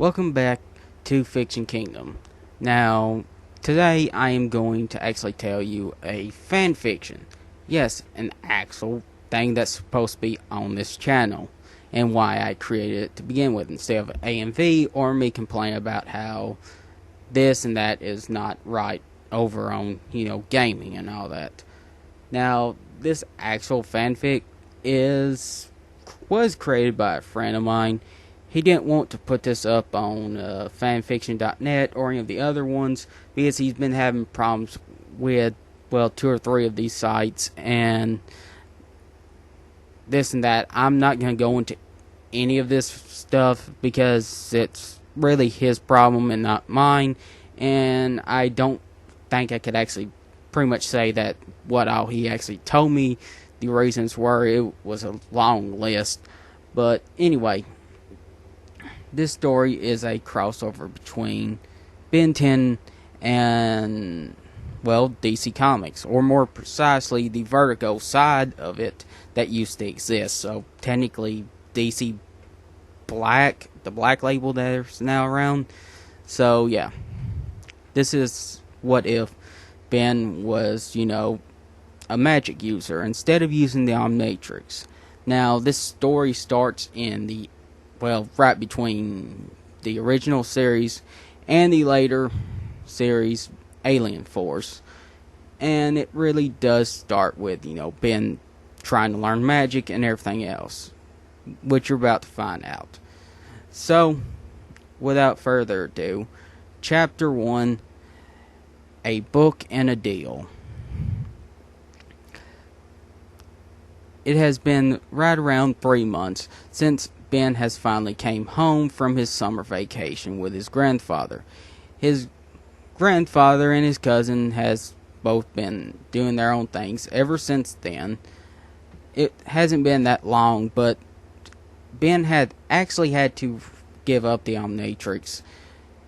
Welcome back to Fiction Kingdom. Now, today I am going to actually tell you a fan fiction. Yes, an actual thing that's supposed to be on this channel, and why I created it to begin with, instead of AMV or me complaining about how this and that is not right over on, gaming and all that. Now, this actual fanfic was created by a friend of mine. He didn't want to put this up on fanfiction.net or any of the other ones because he's been having problems with, 2 or 3 of these sites and this and that. I'm not going to go into any of this stuff because it's really his problem and not mine, and I don't think I could actually pretty much say that what all he actually told me the reasons were. It was a long list, but anyway, this story is a crossover between Ben 10 and, DC Comics, or more precisely, the Vertigo side of it that used to exist. So, technically, DC Black, the Black label that's now around. So, yeah. This is what if Ben was, a magic user instead of using the Omnitrix. Now, this story starts in right between the original series and the later series, Alien Force. And it really does start with, Ben trying to learn magic and everything else, which you're about to find out. So, without further ado, Chapter 1, A Book and a Deal. It has been right around 3 months since Ben has finally came home from his summer vacation with his grandfather. His grandfather and his cousin has both been doing their own things ever since then. It hasn't been that long, but Ben had actually had to give up the Omnitrix,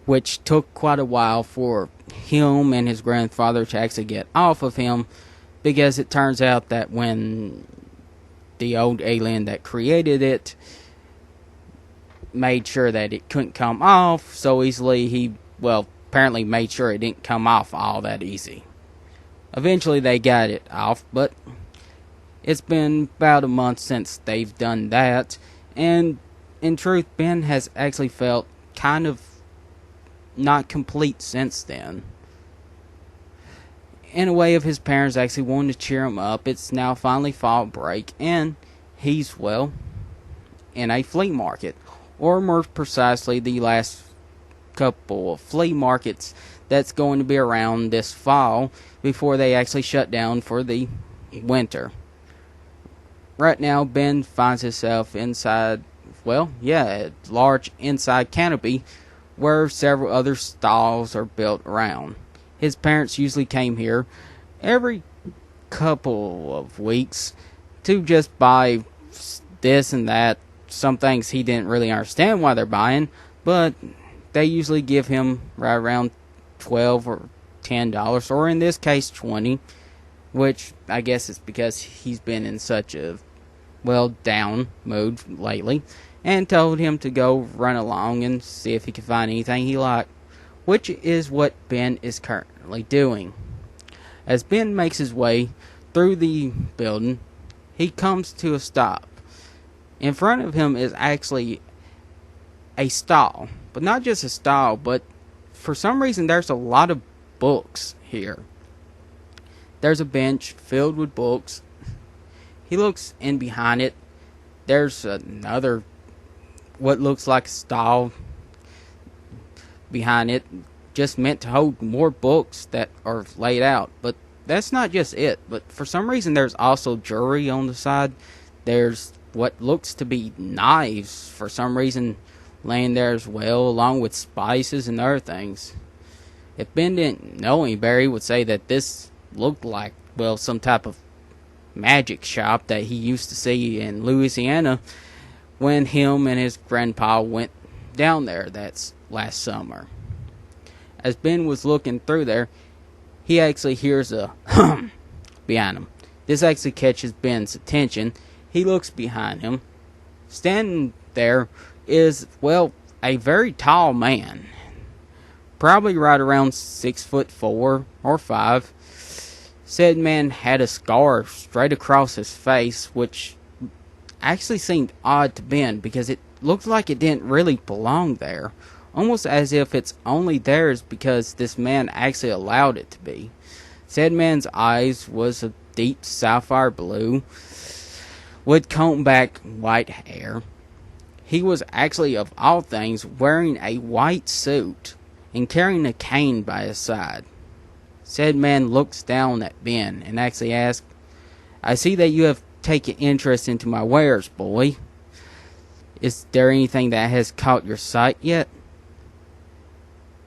which took quite a while for him and his grandfather to actually get off of him, because it turns out that when the old alien that created it made sure that it couldn't come off so easily, he, apparently made sure it didn't come off all that easy. Eventually they got it off, but it's been about a month since they've done that, and in truth, Ben has actually felt kind of not complete since then. In a way of his parents actually wanting to cheer him up, it's now finally fall break, and he's, in a flea market. Or more precisely, the last couple of flea markets that's going to be around this fall before they actually shut down for the winter. Right now, Ben finds himself inside, a large inside canopy where several other stalls are built around. His parents usually came here every couple of weeks to just buy this and that. Some things he didn't really understand why they're buying, but they usually give him right around $12 or $10, or in this case $20, which I guess is because he's been in such a, down mood lately, and told him to go run along and see if he could find anything he liked, which is what Ben is currently doing. As Ben makes his way through the building, he comes to a stop. In front of him is actually a stall, but not just a stall, but for some reason there's a lot of books here. There's a bench filled with books. He looks in behind it. There's another, what looks like a stall behind it, just meant to hold more books that are laid out. But that's not just it. But for some reason there's also jewelry on the side. There's what looks to be knives for some reason laying there as well, along with spices and other things. If Ben didn't know any better, he would say that this looked like, some type of magic shop that he used to see in Louisiana when him and his grandpa went down there that's last summer. As Ben was looking through there, he actually hears a behind him. This actually catches Ben's attention. He looks behind him. Standing there is, a very tall man, probably right around 6'4" or 5. Said man had a scar straight across his face, which actually seemed odd to Ben because it looked like it didn't really belong there, almost as if it's only theirs because this man actually allowed it to be. Said man's eyes was a deep sapphire blue with combed back white hair. He was actually, of all things, wearing a white suit and carrying a cane by his side. Said man looks down at Ben and actually asks, "I see that you have taken interest into my wares, boy. Is there anything that has caught your sight yet?"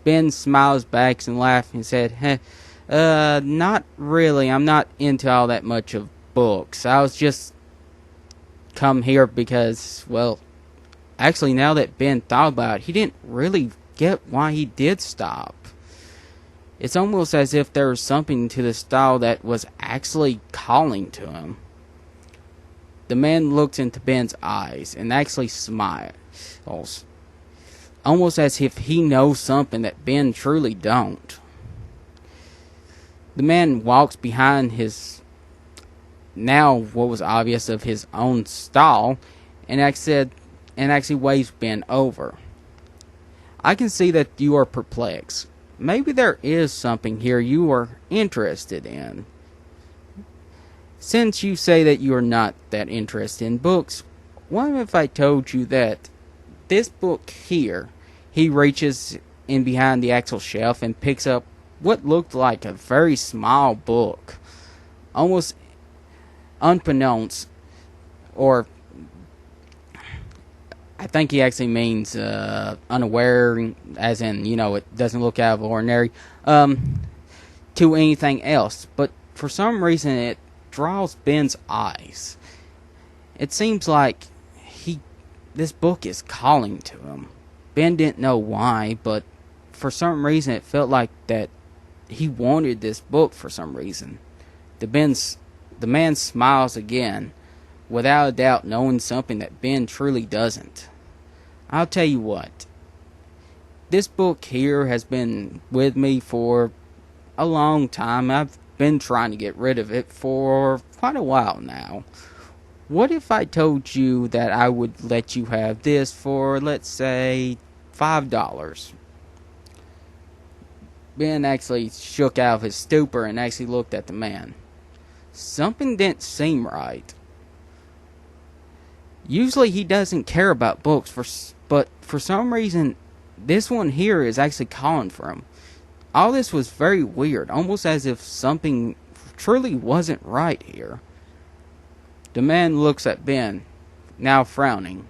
Ben smiles back and laughs and said, not really. I'm not into all that much of books. I was just come here because, well, actually now that Ben thought about it, he didn't really get why he did stop. It's almost as if there was something to the style that was actually calling to him. The man looks into Ben's eyes and actually smiles, almost as if he knows something that Ben truly don't. The man walks behind his, now what was obvious of his own stall, and actually waves Ben over. "I can see that you are perplexed. Maybe there is something here you are interested in. Since you say that you are not that interested in books, what if I told you that this book here," he reaches in behind the actual shelf and picks up what looked like a very small book, almost unbeknownst, or I think he actually means unaware, as in, it doesn't look out of ordinary, to anything else. But for some reason, it draws Ben's eyes. It seems like this book is calling to him. Ben didn't know why, but for some reason, it felt like that he wanted this book for some reason. The man smiles again, without a doubt knowing something that Ben truly doesn't. "I'll tell you what. This book here has been with me for a long time. I've been trying to get rid of it for quite a while now. What if I told you that I would let you have this for, let's say, $5? Ben actually shook out of his stupor and actually looked at the man. Something didn't seem right. Usually he doesn't care about books, but for some reason, this one here is actually calling for him. All this was very weird, almost as if something truly wasn't right here. The man looks at Ben, now frowning,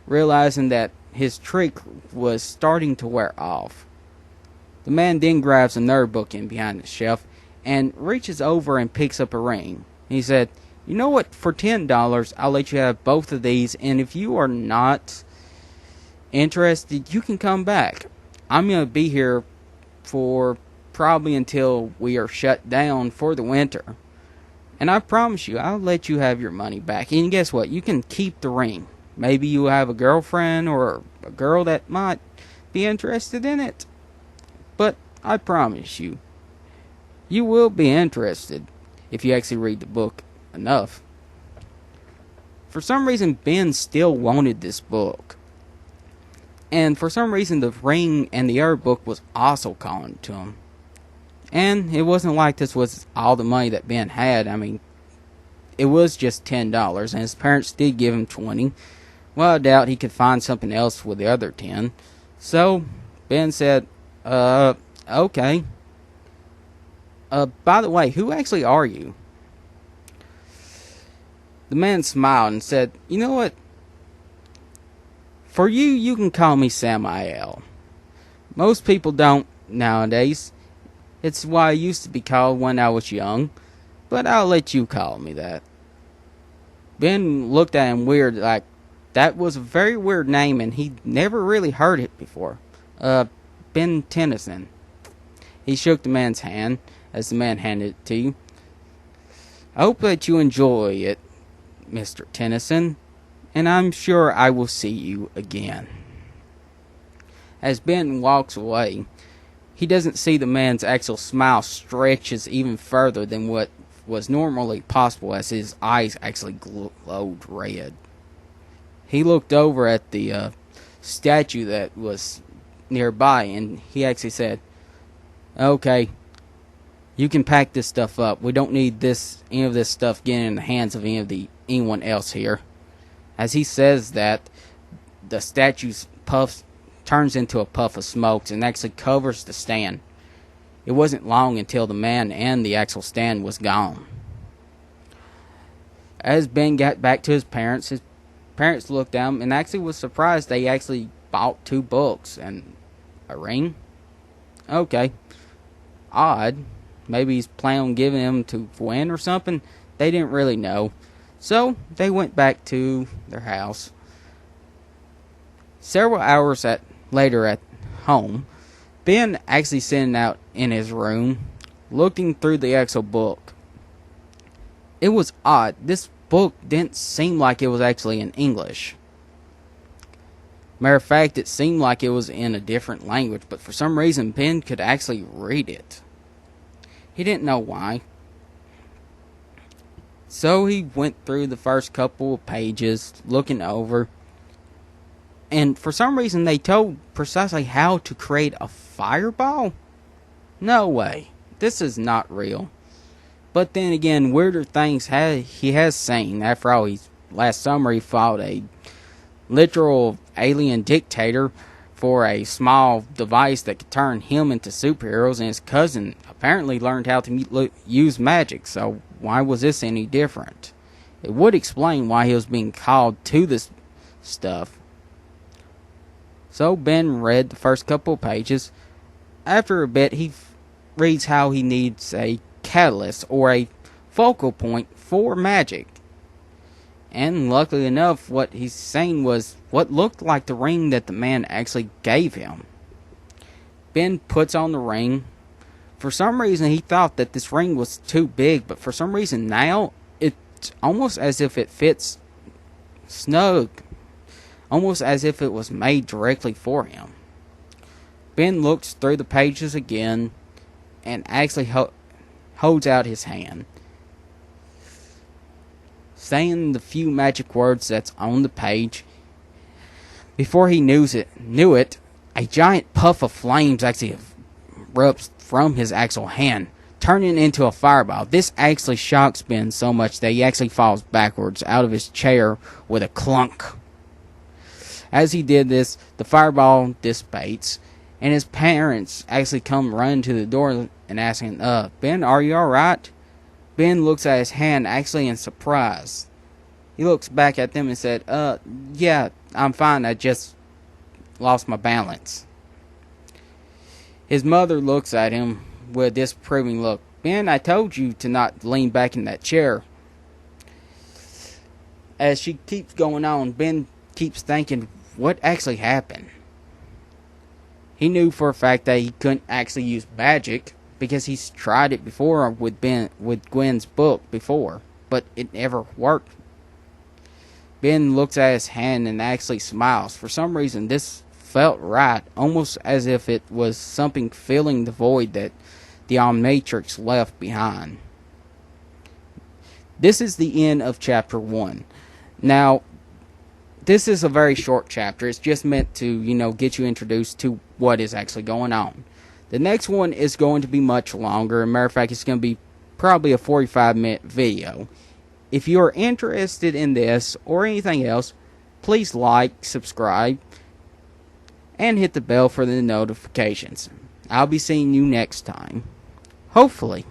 realizing that his trick was starting to wear off. The man then grabs another book in behind the shelf and reaches over and picks up a ring. He said, "You know what, for $10, I'll let you have both of these, and if you are not interested, you can come back. I'm going to be here for probably until we are shut down for the winter. And I promise you, I'll let you have your money back. And guess what? You can keep the ring. Maybe you have a girlfriend or a girl that might be interested in it. But I promise you, you will be interested if you actually read the book enough." For some reason, Ben still wanted this book. And for some reason, the ring and the other book was also calling to him. And it wasn't like this was all the money that Ben had. I mean, it was just $10, and his parents did give him 20. Well, I doubt he could find something else with the other 10. So, Ben said, okay. By the way, who actually are you?" The man smiled and said, "You know what? For you can call me Samael. Most people don't nowadays. It's what I used to be called when I was young, but I'll let you call me that." Ben looked at him weird, like that was a very weird name, and he never really heard it before. Ben Tennyson. He shook the man's hand as the man handed it to you. "I hope that you enjoy it, Mr. Tennyson, and I'm sure I will see you again." As Ben walks away, he doesn't see the man's actual smile stretches even further than what was normally possible, as his eyes actually glowed red. He looked over at the statue that was nearby, and he actually said, "Okay, you can pack this stuff up. We don't need any of this stuff getting in the hands of anyone else here." As he says that, the statue turns into a puff of smoke and actually covers the stand. It wasn't long until the man and the actual stand was gone. As Ben got back to his parents looked at him and actually was surprised they actually bought 2 books and a ring. Okay, odd. Maybe he's planning on giving them to Gwen or something. They didn't really know. So they went back to their house. Several hours later at home, Ben actually sitting out in his room, looking through the actual book. It was odd. This book didn't seem like it was actually in English. Matter of fact, it seemed like it was in a different language, but for some reason Ben could actually read it. He didn't know why. So he went through the first couple of pages, looking over, and for some reason they told precisely how to create a fireball? No way. This is not real. But then again, weirder things he has seen. After all, last summer he fought a literal alien dictator for a small device that could turn him into superheroes, and his cousin apparently learned how to use magic, so why was this any different? It would explain why he was being called to this stuff. So Ben read the first couple of pages. After a bit, he reads how he needs a catalyst or a focal point for magic. And luckily enough, what he's saying was what looked like the ring that the man actually gave him. Ben puts on the ring. For some reason, he thought that this ring was too big, but for some reason now, it's almost as if it fits snug. Almost as if it was made directly for him. Ben looks through the pages again and actually holds out his hand, saying the few magic words that's on the page. Before he knew it, a giant puff of flames actually erupts from his actual hand, turning into a fireball. This actually shocks Ben so much that he actually falls backwards out of his chair with a clunk. As he did this, the fireball dissipates, and his parents actually come running to the door and asking, Ben, are you alright? Ben looks at his hand actually in surprise. He looks back at them and said, yeah, I'm fine, I just lost my balance. His mother looks at him with a disapproving look. Ben, I told you to not lean back in that chair. As she keeps going on, Ben keeps thinking, what actually happened? He knew for a fact that he couldn't actually use magic because he's tried it before with Gwen's book before, but it never worked. Ben looks at his hand and actually smiles. For some reason, this felt right, almost as if it was something filling the void that the Omnitrix left behind. This is the end of chapter 1. Now, this is a very short chapter. It's just meant to, get you introduced to what is actually going on. The next one is going to be much longer. As a matter of fact, it's going to be probably a 45-minute video. If you are interested in this or anything else, please like, subscribe, and hit the bell for the notifications. I'll be seeing you next time. Hopefully.